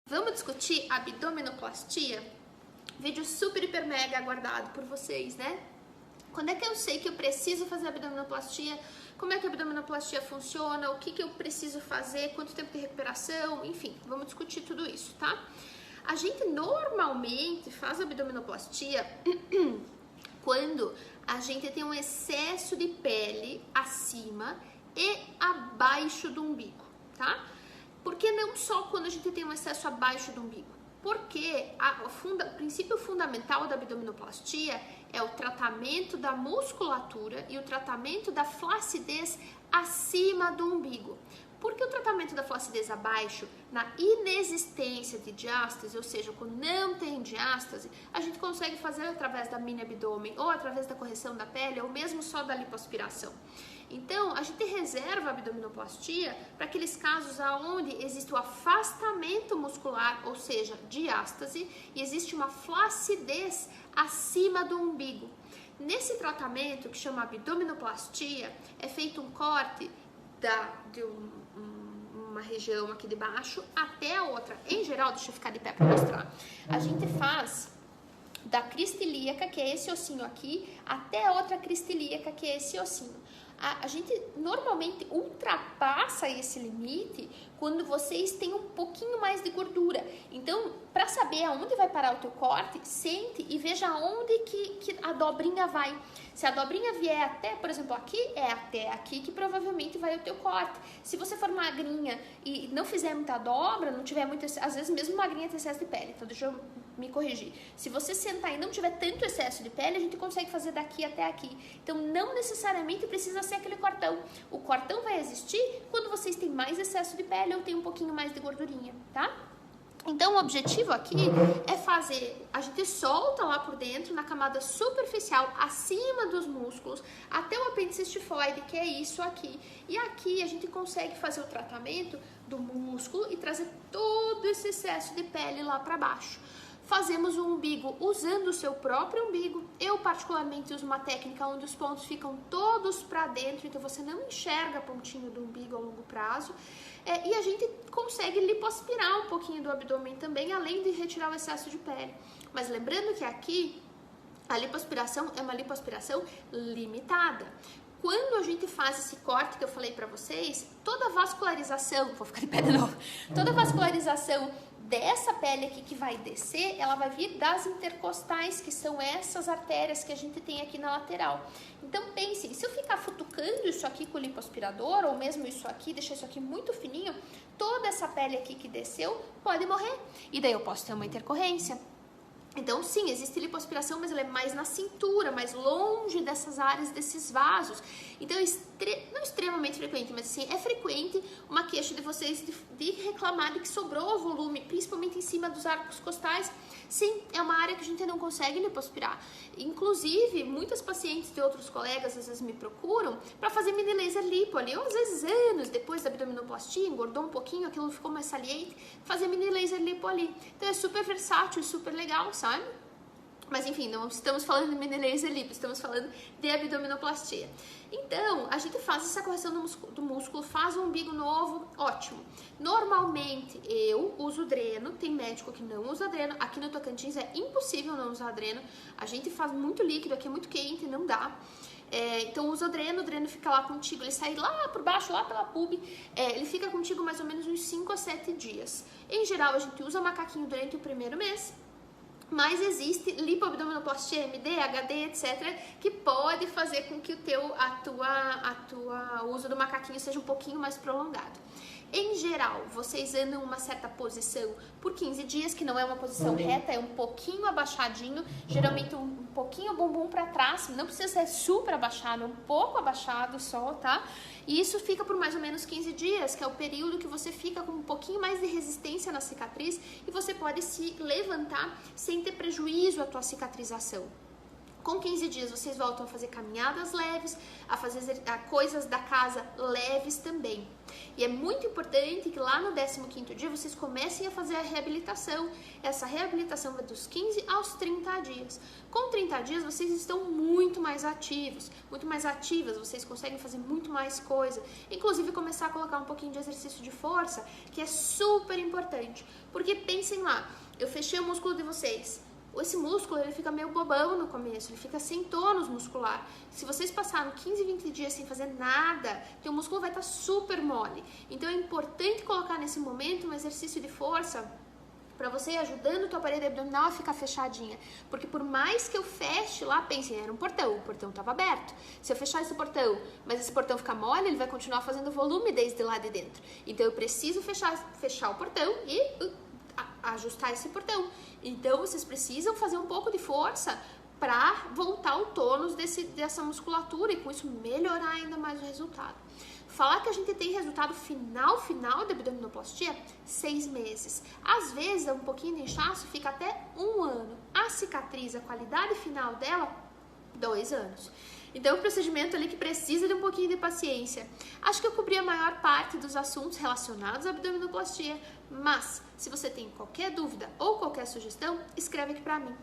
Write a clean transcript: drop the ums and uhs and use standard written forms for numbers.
Vamos discutir abdominoplastia? Vídeo super, hiper, mega aguardado por vocês, né? Quando é que eu sei que eu preciso fazer abdominoplastia? Como é que a abdominoplastia funciona? O que eu preciso fazer? Quanto tempo de recuperação? Enfim, vamos discutir tudo isso, tá? A gente normalmente faz abdominoplastia quando a gente tem um excesso de pele acima e abaixo do umbigo, tá? Porque não só quando a gente tem um excesso abaixo do umbigo, porque o princípio fundamental da abdominoplastia é o tratamento da musculatura e o tratamento da flacidez acima do umbigo. Porque o tratamento da flacidez abaixo, na inexistência de diástase, ou seja, quando não tem diástase, a gente consegue fazer através da mini abdômen, ou através da correção da pele, ou mesmo só da lipoaspiração. Então, a gente reserva a abdominoplastia para aqueles casos onde existe o afastamento muscular, ou seja, diástase, e existe uma flacidez acima do umbigo. Nesse tratamento, que chama abdominoplastia, é feito um corte de uma região aqui de baixo até a outra. Em geral, deixa eu ficar de pé para mostrar. A gente faz da crista ilíaca, que é esse ossinho aqui, até a outra crista ilíaca, que é esse ossinho. A gente normalmente ultrapassa esse limite quando vocês têm um pouquinho mais de gordura. Então, para saber aonde vai parar o teu corte, sente e veja aonde que a dobrinha vai. Se a dobrinha vier até, por exemplo, aqui, é até aqui que provavelmente vai o teu corte. Se você for magrinha e não fizer muita dobra, não tiver muito, às vezes mesmo magrinha tem excesso de pele, então deixa eu me corrigir. Se você sentar e não tiver tanto excesso de pele, a gente consegue fazer daqui até aqui. Então, não necessariamente precisa ser aquele cortão. O cortão vai existir quando vocês têm mais excesso de pele ou tem um pouquinho mais de gordurinha, tá? Então, o objetivo aqui é fazer, a gente solta lá por dentro, na camada superficial, acima dos músculos, até o apêndice estifoide, que é isso aqui. E aqui a gente consegue fazer o tratamento do músculo e trazer todo esse excesso de pele lá para baixo. Fazemos o umbigo usando o seu próprio umbigo. Eu particularmente uso uma técnica onde os pontos ficam todos para dentro, então você não enxerga pontinho do umbigo a longo prazo. E a gente consegue lipoaspirar um pouquinho do abdômen também, além de retirar o excesso de pele. Mas lembrando que aqui a lipoaspiração é uma lipoaspiração limitada. Quando a gente faz esse corte que eu falei para vocês, toda a vascularização, vou ficar de pé de novo, toda a vascularização dessa pele aqui que vai descer, ela vai vir das intercostais, que são essas artérias que a gente tem aqui na lateral. Então pense, se eu ficar futucando isso aqui com o lipoaspirador, ou mesmo isso aqui, deixar isso aqui muito fininho, toda essa pele aqui que desceu pode morrer. E daí eu posso ter uma intercorrência. Então, sim, existe lipoaspiração, mas ela é mais na cintura, mais longe dessas áreas, desses vasos. Então, não extremamente frequente, mas assim, é frequente uma queixa de vocês de reclamar de que sobrou volume, principalmente em cima dos arcos costais. Sim, é uma área que a gente não consegue lipoaspirar. Inclusive, muitas pacientes de outros colegas às vezes me procuram para fazer mini laser lipo ali, ou às vezes anos depois da abdominoplastia, engordou um pouquinho, aquilo ficou mais saliente, fazer mini laser lipo ali. Então, é super versátil, super legal, sabe? Mas enfim, não estamos falando de mini laser lipo, estamos falando de abdominoplastia. Então, a gente faz essa correção do músculo, faz um umbigo novo, ótimo. Normalmente, eu uso dreno, tem médico que não usa dreno. Aqui no Tocantins é impossível não usar dreno. A gente faz muito líquido, aqui é muito quente, não dá. Então usa o dreno fica lá contigo, ele sai lá por baixo, lá pela pub, ele fica contigo mais ou menos uns 5 a 7 dias. Em geral, a gente usa macaquinho durante o primeiro mês, mas existe lipoabdominoplastia, MD, HD, etc., que pode fazer com que o uso do macaquinho seja um pouquinho mais prolongado. Em geral, vocês andam uma certa posição por 15 dias, que não é uma posição reta, é um pouquinho abaixadinho, geralmente um pouquinho o bumbum para trás, não precisa ser super abaixado, um pouco abaixado só, tá? E isso fica por mais ou menos 15 dias, que é o período que você fica com um pouquinho mais de resistência na cicatriz e você pode se levantar sem ter prejuízo à tua cicatrização. Com 15 dias vocês voltam a fazer caminhadas leves, a fazer coisas da casa leves também. E é muito importante que lá no 15º dia vocês comecem a fazer a reabilitação. Essa reabilitação vai dos 15 aos 30 dias. Com 30 dias vocês estão muito mais ativos, muito mais ativas, vocês conseguem fazer muito mais coisa. Inclusive começar a colocar um pouquinho de exercício de força, que é super importante. Porque pensem lá, eu fechei o músculo de vocês. Esse músculo, ele fica meio bobão no começo, ele fica sem tônus muscular. Se vocês passaram 15, 20 dias sem fazer nada, o músculo vai estar super mole. Então é importante colocar nesse momento um exercício de força para você ir ajudando a tua parede abdominal a ficar fechadinha. Porque por mais que eu feche lá, pensem, era um portão, o portão estava aberto. Se eu fechar esse portão, mas esse portão ficar mole, ele vai continuar fazendo volume desde lá de dentro. Então eu preciso fechar o portão e ajustar esse portão. Então vocês precisam fazer um pouco de força para voltar o tônus dessa musculatura e com isso melhorar ainda mais o resultado. Falar que a gente tem resultado final de abdominoplastia, 6 meses. Às vezes, um pouquinho de inchaço fica até 1 ano. A cicatriz, a qualidade final dela, 2 anos. Então, é um procedimento ali que precisa de um pouquinho de paciência. Acho que eu cobri a maior parte dos assuntos relacionados à abdominoplastia, mas se você tem qualquer dúvida ou qualquer sugestão, escreve aqui pra mim.